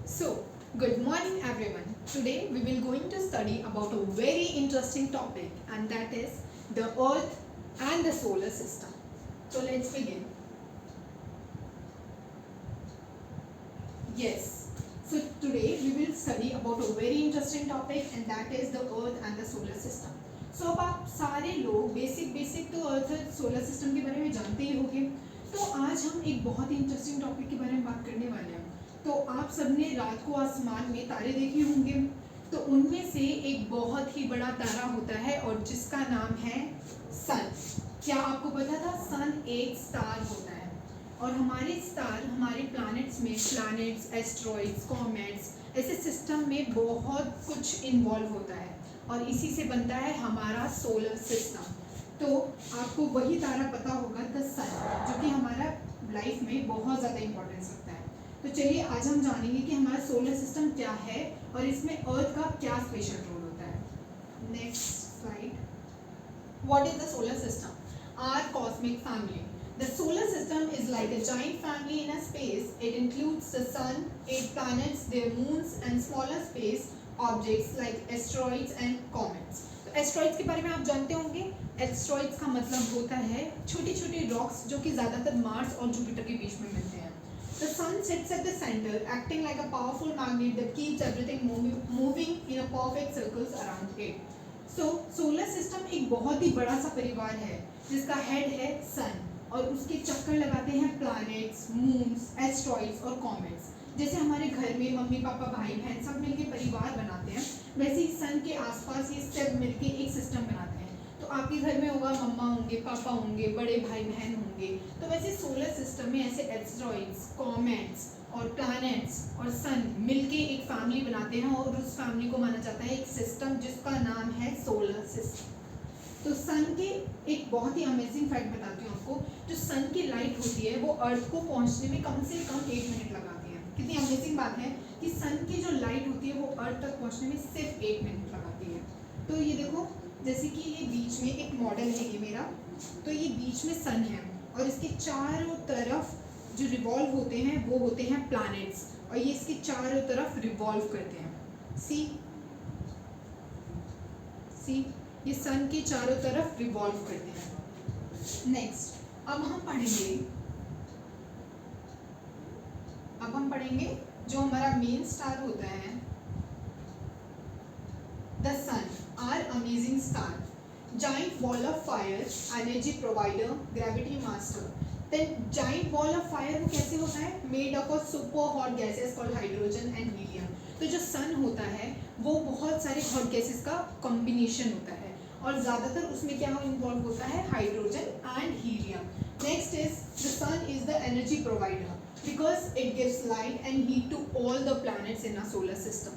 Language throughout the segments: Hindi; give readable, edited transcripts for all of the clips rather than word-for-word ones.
So, good morning everyone. Today we will going to study about a very interesting topic, and that is the earth and the solar system. So let's begin. Yes. So today we will study about a very interesting topic, and that is the earth and the solar system. So अब आप सारे लोग बेसिक तो अर्थ और सोलर सिस्टम के बारे में जानते ही होंगे। तो आज हम एक बहुत ही इंटरेस्टिंग टॉपिक के बारे में बात करने वाले हैं। तो आप सबने रात को आसमान में तारे देखे होंगे। तो उनमें से एक बहुत ही बड़ा तारा होता है और जिसका नाम है सन। क्या आपको पता था सन एक स्टार होता है? और हमारे स्टार, हमारे प्लैनेट्स में प्लैनेट्स, एस्ट्रॉइड्स, कॉमेट्स, ऐसे सिस्टम में बहुत कुछ इन्वॉल्व होता है और इसी से बनता है हमारा सोलर सिस्टम। तो आपको वही तारा पता होगा, द सन, जो कि हमारा लाइफ में बहुत ज़्यादा इंपॉर्टेंस रखता है। तो चलिए आज हम जानेंगे कि हमारा सोलर सिस्टम क्या है और इसमें अर्थ का क्या स्पेशल रोल होता है। Next slide. What is the solar system? Our cosmic family. The solar system is like a giant family in a space. It includes the sun, 8 planets, their moons, and smaller space objects like asteroids and comets. तो asteroids के बारे में आप जानते होंगे। asteroids का मतलब होता है छोटी छोटी rocks जो कि ज़्यादातर मार्स और जुपिटर के बीच में मिलते हैं। The sun sits at the center, acting like a powerful magnet that keeps everything moving in a perfect circles around it. So solar system एक बहुत ही बड़ा सा परिवार है जिसका हेड है सन और उसके चक्कर लगाते हैं प्लैनेट्स, मून्स, एस्ट्रॉइड्स और कॉमेट्स। जैसे हमारे घर में मम्मी पापा भाई बहन सब मिलके परिवार बनाते हैं, वैसे ही सन के आसपास ये सब मिलके एक सिस्टम बनाते हैं। तो आपके घर में होगा मम्मा होंगे, पापा होंगे, बड़े भाई बहन होंगे। तो वैसे सोलर सिस्टम में ऐसे एस्ट्रॉइड्स, कॉमेट्स और प्लैनेट्स और सन मिलके एक फैमिली बनाते हैं और उस फैमिली को माना जाता है एक सिस्टम जिसका नाम है सोलर सिस्टम। तो सन के एक बहुत ही अमेजिंग फैक्ट बताती हूँ आपको। जो सन की लाइट होती है वो अर्थ को पहुँचने में कम से कम 8 मिनट लगाती है। कितनी अमेजिंग बात है कि सन की जो लाइट होती है वो अर्थ तक पहुँचने में सिर्फ 8 मिनट लगाती है। तो ये देखो, जैसे कि ये बीच में एक मॉडल है ये मेरा। तो ये बीच में सन है और इसके चारों तरफ जो रिवॉल्व होते हैं वो होते हैं प्लैनेट्स और ये इसके चारों तरफ रिवॉल्व करते हैं। सी ये सन के चारों तरफ रिवॉल्व करते हैं। नेक्स्ट, अब हम पढ़ेंगे जो हमारा मेन स्टार होता है, the sun, our amazing star, giant ball of fire, energy provider, gravity master. Then giant ball of fire वो कैसे होता है? Made up of super hot gases called hydrogen and helium. तो जो सन होता है वो बहुत सारे हॉट गैसेस का कॉम्बिनेशन होता है और ज़्यादातर उसमें क्या इन्वॉल्व होता है? Hydrogen and helium. Next is the sun is the energy provider because it gives light and heat to all the planets in a solar system.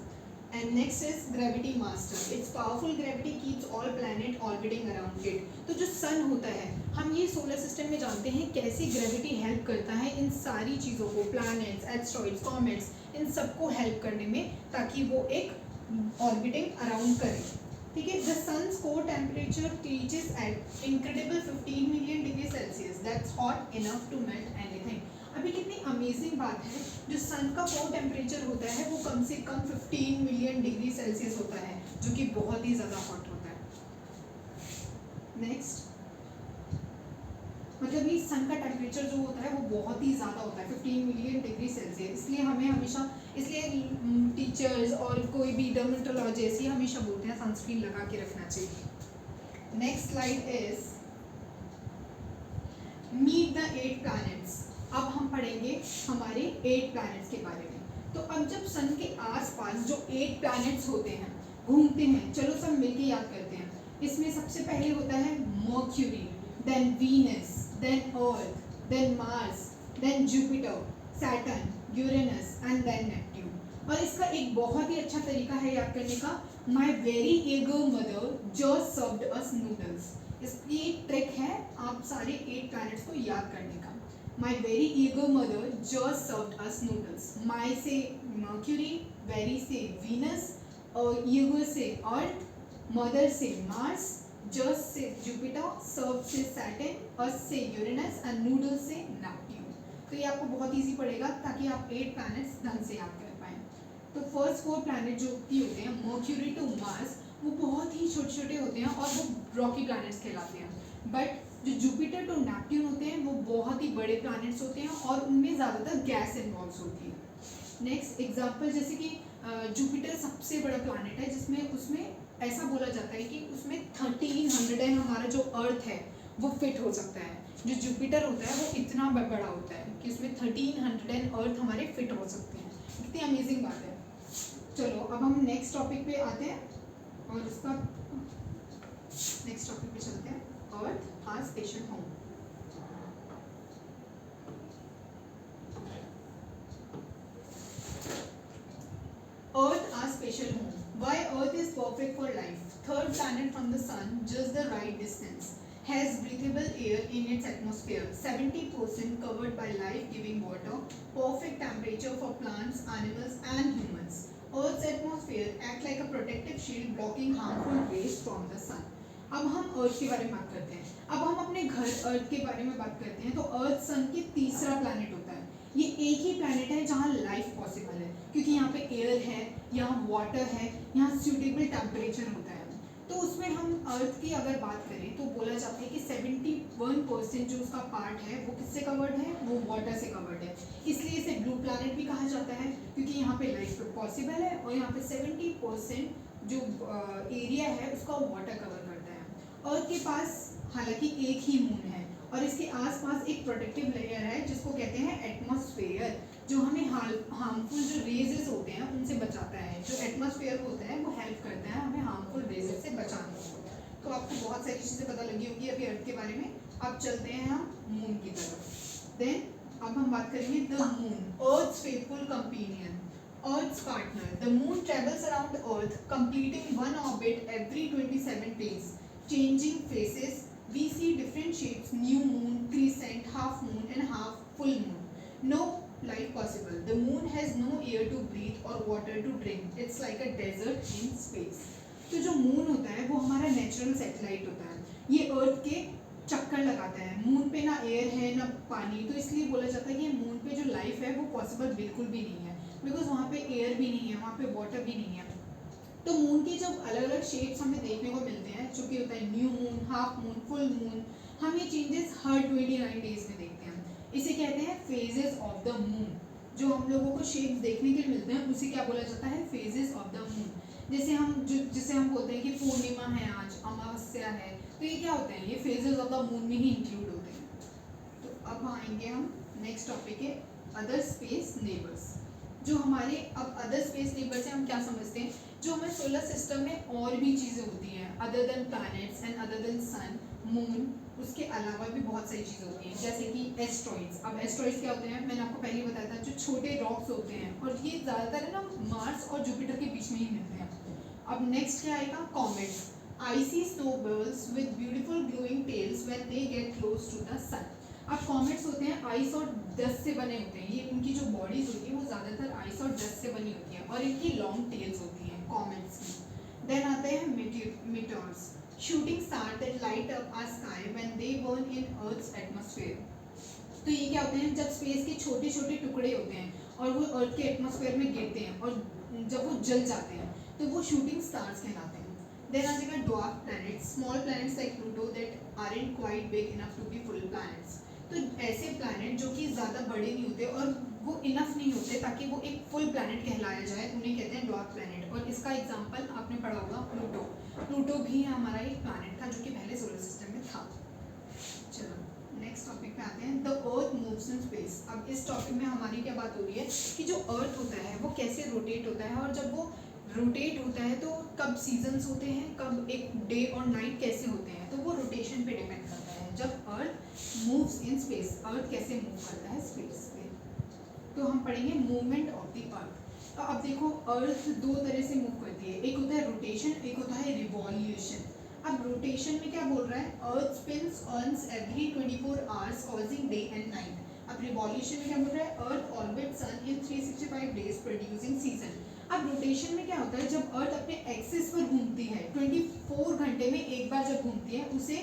And next is gravity master. Its powerful gravity keeps all planet orbiting around it. तो जो सन होता है, हम ये सोलर सिस्टम में जानते हैं कैसे ग्रेविटी हेल्प करता है इन सारी चीज़ों को, प्लैनेट्स, एस्ट्रॉइड्स, कॉमेट्स, इन सबको हेल्प करने में ताकि वो एक ऑर्बिटिंग अराउंड करे। ठीक है। The sun's core temperature reaches at incredible 15 million degree Celsius. That's hot enough to melt anything. अभी कितनी अमेजिंग बात है, जो सन का कोर टेम्परेचर होता है वो कम से कम 15 मिलियन डिग्री सेल्सियस होता है, जो कि बहुत ही ज़्यादा हॉट होता है। नेक्स्ट, मतलब ये सन का टेम्परेचर जो होता है वो बहुत ही ज़्यादा होता है, 15 मिलियन डिग्री सेल्सियस। इसलिए हमें हमेशा, इसलिए टीचर्स और कोई भी डर्मेटोलॉजिस्ट ये हमेशा बोलते हैं सनस्क्रीन लगा के रखना चाहिए। Next slide is meet the 8 planets. अब हम पढ़ेंगे हमारे 8 प्लैनेट्स के बारे में। तो अब जब सन के आसपास जो 8 प्लैनेट्स होते हैं, घूमते हैं, चलो सब मिलके याद करते हैं। इसमें सबसे पहले होता है Mercury, then Venus, then Earth, then Mars, then Jupiter, Saturn, Uranus and then Neptune. और इसका एक बहुत ही अच्छा तरीका है याद करने का, my very eager mother just served us noodles. इसकी एक ट्रिक है आप सारे 8 प्लैनेट्स को याद करने का। My very eager mother just served us noodles. My say Mercury, very say Venus, eager say Earth, mother say Mars, just say Jupiter, served say Saturn, us say Uranus, and noodles say Neptune. तो ये आपको बहुत ईजी पड़ेगा ताकि आप 8 प्लैनेट्स ढंग से याद कर पाएँ। तो फर्स्ट 4 प्लैनेट जो कि होते हैं मर्क्यूरी टू मार्स, वो बहुत ही छोटे छोटे होते हैं और वो रॉकी प्लैनेट्स कहलाते हैं। बट जो जुपिटर टू नेपट्यून होते हैं वो बहुत ही बड़े प्लैनेट्स होते हैं और उनमें ज़्यादातर गैस इन्वॉल्व होती है। नेक्स्ट एग्जांपल, जैसे कि जुपिटर सबसे बड़ा प्लैनेट है जिसमें उसमें ऐसा बोला जाता है कि उसमें 1300 हमारा जो अर्थ है वो फिट हो सकता है। जो जुपिटर होता है वो इतना बड़ा होता है कि उसमें 1300 अर्थ हमारे फिट हो सकते हैं। कितनी अमेजिंग बात है। चलो अब हम नेक्स्ट टॉपिक पे आते हैं और उसका नेक्स्ट टॉपिक पे चलते हैं, Earth our special home. Earth our special home, why Earth is perfect for life, third planet from the sun, just the right distance, has breathable air in its atmosphere, 70% covered by life-giving water, perfect temperature for plants, animals and humans. Earth's atmosphere act like a protective shield blocking harmful rays from the sun. अब हम अर्थ के बारे में बात करते हैं। अब हम अपने घर अर्थ के बारे में बात करते हैं तो अर्थ सन के तीसरा प्लैनेट होता है। ये एक ही प्लैनेट है जहाँ लाइफ पॉसिबल है क्योंकि यहाँ पे एयर है, यहाँ वाटर है, यहाँ सूटेबल टेम्परेचर होता है। तो उसमें हम अर्थ की अगर बात करें तो बोला जाता है कि 71% जो उसका पार्ट है वो किससे कवर्ड है, वो वाटर से कवर्ड है। इसलिए इसे ब्लू प्लैनेट भी कहा जाता है क्योंकि यहाँ पे लाइफ पॉसिबल है और यहाँ पे 70% जो एरिया है उसका वाटर कवर करता है। अर्थ के पास हालांकि एक ही मून है और इसके आसपास एक प्रोटेक्टिव लेयर है जिसको कहते हैं एटमॉस्फेयर, जो हमें हार्मफुल जो रेजेस होते हैं उनसे बचाता है। जो एटमॉस्फेयर होता है वो हेल्प करता है हमें हार्मफुल रेजेस से बचाने को। तो आपको बहुत सारी चीज़ें पता लगी होगी अभी अर्थ के बारे में। अब चलते हैं हम मून की तरफ। देन अब हम बात करेंगे the moon, Earth's faithful companion, Earth's partner. The moon travels around Earth completing one orbit every 27 days, changing phases. We see different shapes: new moon, crescent, half moon and half full moon. No life possible. The moon has no air to breathe or water to drink. It's like a desert in space. तो जो मून होता है वो हमारा नेचुरल सैटेलाइट होता है। ये अर्थ के चक्कर लगाता है। मून पे ना एयर है ना पानी, तो इसलिए बोला जाता है कि मून पे जो लाइफ है वो पॉसिबल बिल्कुल भी नहीं है बिकॉज वहाँ पे एयर भी नहीं है, वहाँ पे वाटर भी नहीं है। तो मून के जब अलग अलग शेप्स हमें देखने को मिलते हैं, जो कि होता है new moon, half moon, full moon, हम ये चेंजेस हर 29 डेज में देखते हैं। इसे कहते हैं फेजेस ऑफ द मून। जो हम लोगों को शेप्स देखने के लिए मिलते हैं उसे क्या बोला जाता है, फेजेस ऑफ द मून। जिसे हम बोलते हैं कि पूर्णिमा है, आज अमावस्या है, तो ये क्या होते हैं, ये फेजेस ऑफ द मून में ही इंक्लूड होते हैं। तो अब आएंगे हम नेक्स्ट टॉपिक है अदर स्पेस नेबर्स। जो हमारे अब अदर स्पेस नेबर से हम क्या समझते हैं, जो हमारे सोलर सिस्टम में और भी चीज़ें होती हैं other than planets and other than sun, moon, उसके अलावा भी बहुत सारी चीज़ें होती हैं जैसे कि एस्ट्रॉइड्स। अब एस्ट्रॉइड्स क्या होते हैं, मैंने आपको पहले बताया था, जो छोटे रॉक्स होते हैं और ये ज़्यादातर है ना मार्स और जुपिटर के बीच में ही मिलते हैं। अब नेक्स्ट क्या आएगा, comets, icy snowballs with beautiful glowing tails when they get close to the sun. अब कॉमेट्स होते हैं आइस और डस्ट से बने होते हैं। ये उनकी जो बॉडीज होती है वो ज़्यादातर आइस और डस्ट से बनी होती है और इनकी लॉन्ग टेल्स होती हैं कॉमेट्स की। देन आते हैं meteors, shooting star that light up our sky when they burn in Earth's atmosphere. तो ये क्या होते हैं, जब स्पेस के छोटे छोटे टुकड़े होते हैं और वो अर्थ के एटमॉस्फेयर में गिरते हैं और जब वो जल जाते हैं तो वो शूटिंग स्टार्स कहलाते हैं। देन आ जाएगा dwarf planets, small planets like Pluto that aren't quite big enough to be full planets. तो ऐसे प्लैनेट जो कि ज़्यादा बड़े नहीं होते और वो इनफ नहीं होते ताकि वो एक फुल प्लैनेट कहलाया जाए, उन्हें कहते हैं ड्वार्फ प्लैनेट। और इसका एग्जांपल आपने पढ़ा होगा प्लूटो। प्लूटो भी हमारा एक प्लैनेट था जो कि पहले सोलर सिस्टम में था। चलो नेक्स्ट टॉपिक पे आते हैं, the earth moves in space. अब इस टॉपिक में हमारी क्या बात हो रही है कि जो अर्थ होता है वो कैसे रोटेट होता है और जब वो रोटेट होता है तो कब सीजन्स होते हैं, कब एक डे और नाइट कैसे होते हैं, तो वो रोटेशन पे डिपेंड करता है। जब अर्थ मूव्स इन स्पेस, अर्थ कैसे मूव करता है स्पेस पे, तो हम पढ़ेंगे मूवमेंट ऑफ द अर्थ। तो अब देखो अर्थ दो तरह से मूव करती है, एक होता है रोटेशन, एक होता है रिवॉल्यूशन। अब रोटेशन में क्या बोल रहा है, Earth spins earns every 24 hours causing day and night. अब रिवॉल्यूशन में क्या बोल रहा है, Earth orbit sun in 365 days producing season. अब रोटेशन में क्या होता है, जब अर्थ अपने एक्सिस पर घूमती है 24 घंटे में एक बार जब घूमती है उसे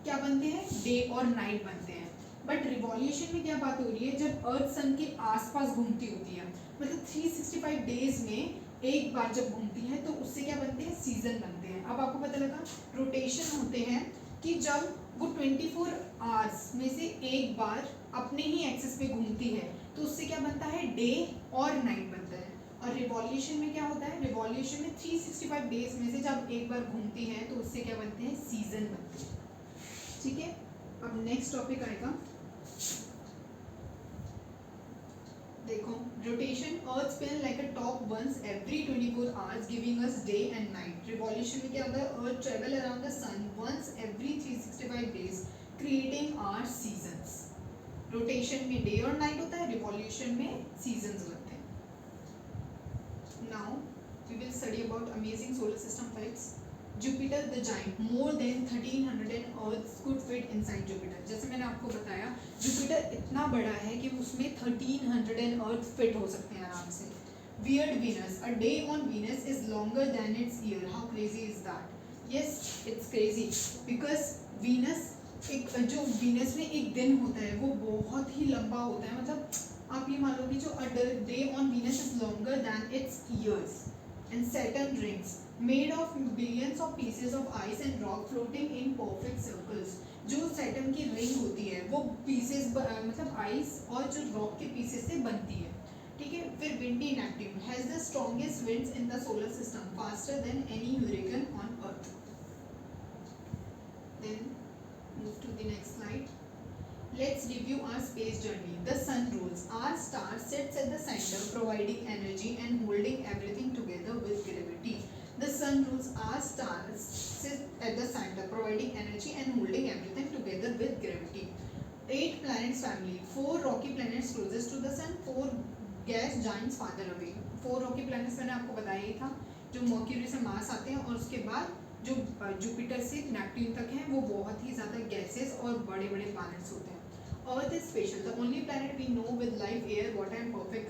क्या बनते हैं, डे और नाइट बनते हैं। बट रिवॉल्यूशन में क्या बात हो रही है, जब अर्थ सन के आसपास घूमती होती है, मतलब 365 डेज में एक बार जब घूमती है तो उससे क्या बनते हैं, सीजन बनते हैं। अब आपको पता लगा रोटेशन होते हैं कि जब वो 24 आवर्स में से एक बार अपने ही एक्सिस पे घूमती है तो उससे क्या बनता है, डे और नाइट बनता है। और रिवॉल्यूशन में क्या होता है, रिवॉल्यूशन में 365 डेज में से जब एक बार घूमती है तो उससे क्या बनते हैं, सीजन बनते हैं। ठीक है, अब नेक्स्ट टॉपिक आएगा, देखो rotation, Earth spin like a top once every 24 hours giving us day and night. Revolution में क्या होता है, Earth travel around the sun once every 365 days creating our seasons. Rotation में डे और नाइट होता है, रिवॉल्यूशन में सीजन्स बनते हैं। Now we will study about amazing solar system facts. Jupiter the giant, more than 1300 Earth could fit inside Jupiter. जैसे मैंने आपको बताया जुपिटर इतना बड़ा है कि उसमें 1300 अर्थ फिट हो सकते हैं आराम से। Weird Venus, a day on Venus is longer than it's year. How crazy is that? Yes, it's crazy because Venus, एक जो वीनस में एक दिन होता है वो बहुत ही लंबा होता है, मतलब आप ये मान लो कि जो day on Venus is longer than it's years. And Saturn rings made of billions of pieces of ice and rock floating in perfect circles। जो सैटर्न की रिंग होती है वो पीसेस मतलब आइस और जो रॉक के पीसेस से बनती है। ठीक है, फिर windy Neptune has the strongest winds in the solar system, faster than any hurricane on Earth. Then move to the next slide. Let's review our space journey. The sun rules. Our star sits at the center, providing energy and holding everything together with gravity. The sun rules. Our star sits at the center, providing energy and holding everything together with gravity. 8 planets family. 4 rocky planets closest to the sun. 4 gas giants farther away. 4 rocky planets मैंने आपको बताया ही था, जो मर्क्यूरी से मार्स आते हैं, और उसके बाद जो जुपिटर से नेपट्यून तक हैं वो बहुत ही ज़्यादा गैसेस और बड़े बड़े प्लैनेट्स होते हैं। Earth is special, the only planet we know with life, air, water and perfect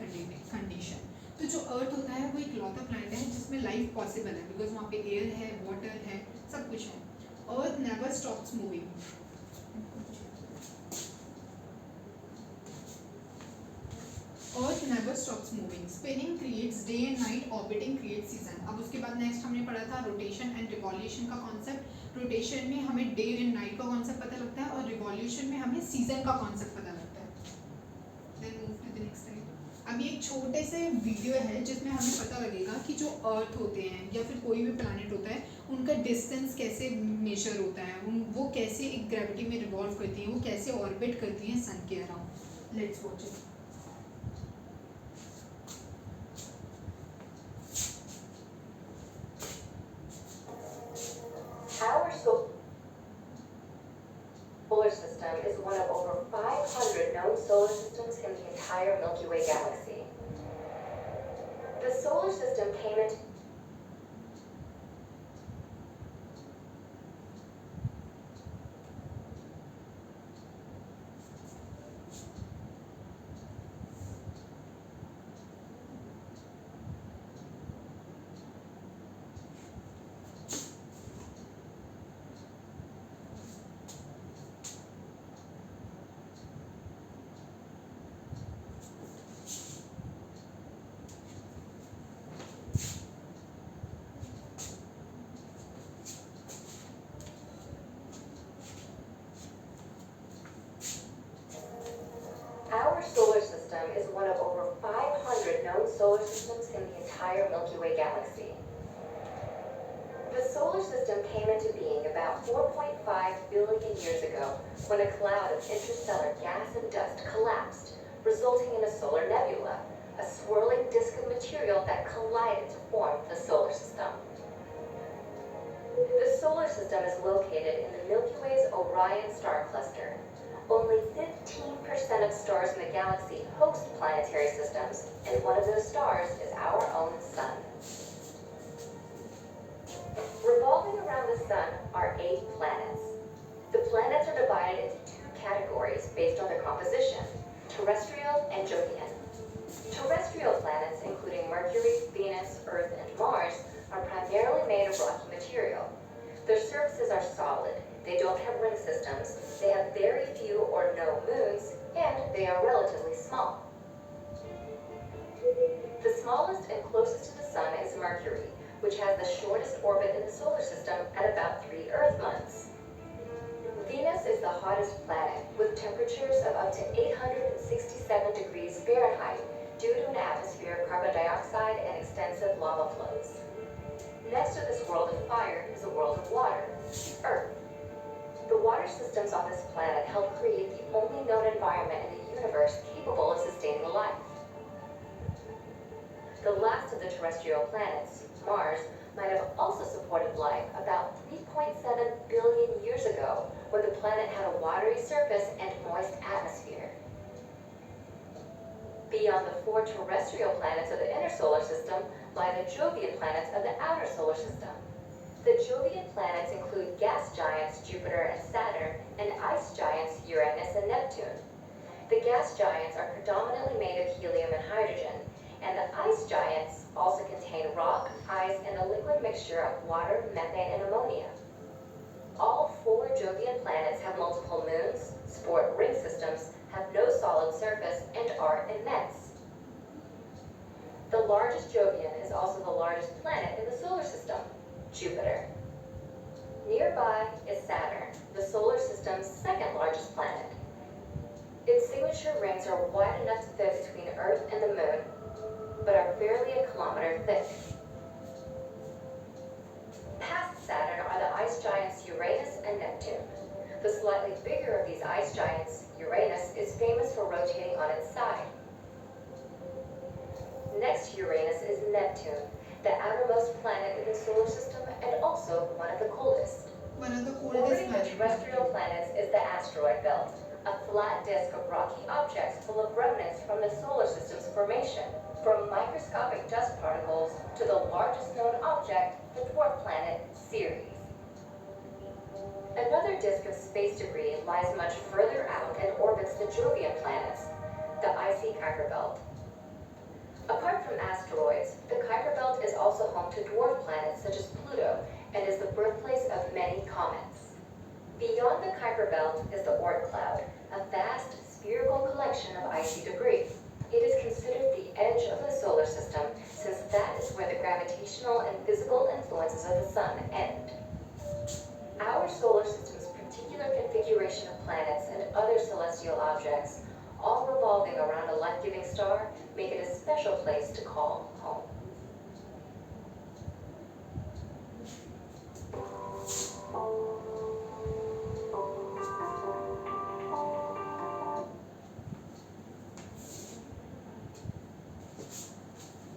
condition. तो जो अर्थ होता है वो एक लौता प्लैनेट है जिसमें लाइफ पॉसिबल है, बिकॉज वहाँ पे एयर है, वाटर है, सब कुछ है। Earth never stops moving. Earth never stops moving. Spinning creates day and night. Orbiting creates season. अब उसके बाद नेक्स्ट हमने पढ़ा था रोटेशन एंड रिवॉल्यूशन का कॉन्सेप्ट। रोटेशन में हमें डे एंड नाइट का कॉन्सेप्ट पता लगता है और रिवॉल्यूशन में हमें सीजन का कॉन्सेप्ट पता लगता है। Then move to the next slide. अभी एक छोटे से वीडियो है जिसमें हमें पता लगेगा कि जो अर्थ होते हैं या फिर कोई भी प्लैनेट होता है उनका डिस्टेंस कैसे मेजर होता है, वो कैसे एक ग्रेविटी में रिवॉल्व करती हैं, वो कैसे ऑर्बिट करती हैं सन के around. Let's watch it. Our solar system is one of over 500 known solar systems in the entire Milky Way galaxy. The solar system came into Our solar system is one of over 500 known solar systems in the entire Milky Way galaxy. The solar system came into being about 4.5 billion years ago when a cloud of interstellar gas and dust collapsed, resulting in a solar nebula, a swirling disk of material that collided to form the solar system. The solar system is located in the Milky Way's Orion star cluster. Only 15% of stars in the galaxy host planetary systems, and one of those stars is our own sun. Revolving around the sun are 8 planets. The planets are divided into 2 categories based on their composition: terrestrial and Jovian. Terrestrial planets, including Mercury, Venus, Earth, and Mars, are primarily made of rocky material. Their surfaces are solid. They don't have ring systems. They have very few or no moons they are relatively small. The smallest and closest to the Sun is Mercury, which has the shortest orbit in the solar system at about 3 Earth months. Venus is the hottest planet, with temperatures of up to 867 degrees Fahrenheit due to an atmosphere of carbon dioxide and extensive lava flows. Next to this world of fire is a world of water, Earth. The water systems on this planet help create the only known environment in the universe capable of sustaining life. The last of the terrestrial planets, Mars, might have also supported life about 3.7 billion years ago, when the planet had a watery surface and moist atmosphere. Beyond the 4 terrestrial planets of the inner solar system lie the Jovian planets of the outer solar system. The Jovian planets include gas giants Jupiter and Saturn, and ice giants Uranus and Neptune. The gas giants are predominantly made of helium and hydrogen, and the ice giants also contain rock, ice, and a liquid mixture of water, methane, and ammonia. All 4 Jovian planets have multiple moons, sport ring systems, have no solid surface, and are immense. The largest Jovian is also the largest planet in the solar system, Jupiter. Nearby is Saturn, the solar system's second largest planet. Its signature rings are wide enough to fit between Earth and the Moon, but are barely a kilometer thick. Past Saturn are the ice giants Uranus and Neptune. The slightly bigger of these ice giants, Uranus, is famous for rotating on its side. Next to Uranus is Neptune, the outermost planet in the solar system and also one of the coldest. One of the Orbiting coldest the planets. terrestrial planets is the asteroid belt, a flat disk of rocky objects full of remnants from the solar system's formation, from microscopic dust particles to the largest known object, the dwarf planet Ceres. Another disk of space debris lies much further out and orbits the Jovian planets, the icy Kuiper belt. Apart from asteroids, the Kuiper belt is also home to dwarf planets such as Pluto and is the birthplace of many comets. Beyond the Kuiper belt is the Oort cloud, a vast spherical collection of icy debris. It is considered the edge of the solar system, since that is where the gravitational and physical influences of the Sun end. Our solar system's particular configuration of planets and other celestial objects, all revolving around a life-giving star, make it a special place to call home.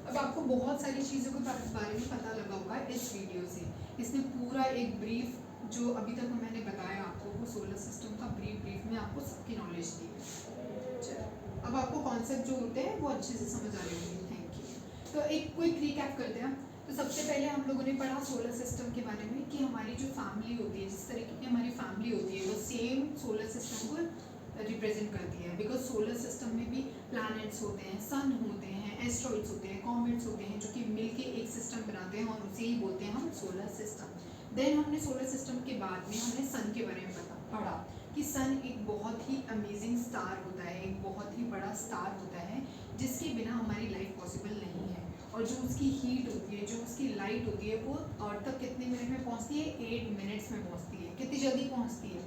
अब आपको बहुत सारी चीज़ों के बारे में पता लगा होगा इस वीडियो से। इसने पूरा एक ब्रीफ जो अभी तक मैंने बताया आपको, वो सोलर सिस्टम का ब्रीफ में आपको सबकी नॉलेज दी है। चलो, अब आपको कॉन्सेप्ट जो होते हैं वो अच्छे से समझ आ रहे होंगे। Thank you. तो एक क्विक रिकैप करते हैं। तो सबसे पहले हम लोगों ने पढ़ा सोलर सिस्टम के बारे में कि हमारी जो फैमिली होती है, जिस तरीके की हमारी फैमिली होती है, वो सेम सोलर सिस्टम को रिप्रेजेंट करती है। बिकॉज सोलर सिस्टम में भी प्लैनेट्स होते हैं, सन होते हैं, एस्ट्रॉइड्स होते हैं, कॉमेट्स होते हैं, जो कि मिलके एक सिस्टम बनाते हैं और उसे ही बोलते हैं हम सोलर सिस्टम। देन हमने सोलर सिस्टम के बाद में हमने सन के बारे में पढ़ा कि सन एक बहुत ही अमेजिंग स्टार होता है, एक बहुत ही बड़ा स्टार होता है जिसके बिना हमारी लाइफ पॉसिबल नहीं है। और जो उसकी हीट होती है, जो उसकी लाइट होती है, वो अर्थ तक कितने मिनट में पहुंचती है? 8 मिनट्स में पहुंचती है। कितनी जल्दी पहुंचती है।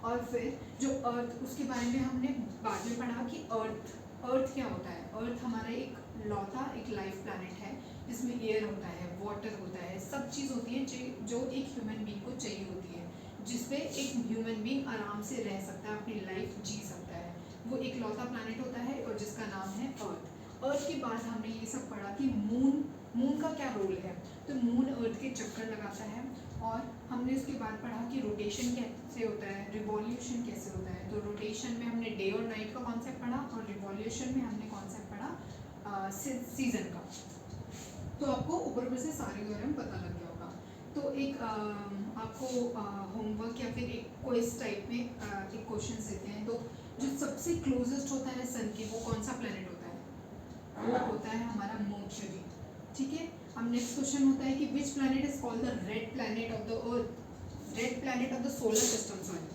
और फिर जो अर्थ, उसके बारे में हमने बाद में पढ़ा कि अर्थ क्या होता है। अर्थ हमारा एक लौता एक लाइफ प्लैनेट है जिसमें एयर होता है, वाटर होता है, सब चीज़ होती है जो एक ह्यूमन बीइंग को चाहिए होती है, जिसपे एक ह्यूमन बीइंग आराम से रह सकता है, अपनी लाइफ जी सकता है। वो एक लौता प्लैनेट होता है और जिसका नाम है अर्थ के बाद हमने ये सब पढ़ा कि मून का क्या रोल है। तो मून अर्थ के चक्कर लगाता है। और हमने उसके बाद पढ़ा कि रोटेशन कैसे होता है, रिवॉल्यूशन कैसे होता है। तो रोटेशन में हमने डे और नाइट का कॉन्सेप्ट पढ़ा और रिवॉल्यूशन में हमने कॉन्सेप्ट पढ़ा सीजन का। तो आपको ऊपर से सारे के बारे में पता लग गया होगा। तो एक आपको होमवर्क या फिर एक क्विज टाइप में एक क्वेश्चन देते हैं। तो जो सबसे क्लोजेस्ट होता है सन के, वो कौन सा प्लैनेट होता है? वो होता है हमारा मर्क्यूरी। ठीक है। अब नेक्स्ट क्वेश्चन होता है कि which planet is called the red planet of the earth, red planet of the solar system. Sorry,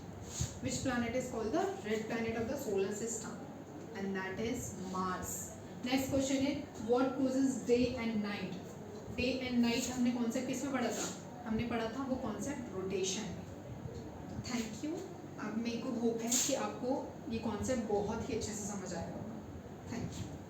which planet is called the red planet of the solar system? and that is Mars. Next question है what causes day and night? Day and night हमने कॉन्सेप्ट किस में पढ़ा था? हमने पढ़ा था वो कॉन्सेप्ट रोटेशन में. Thank you. अब मेरे को होप है कि आपको ये कॉन्सेप्ट बहुत ही अच्छे से समझ आएगा. Thank you.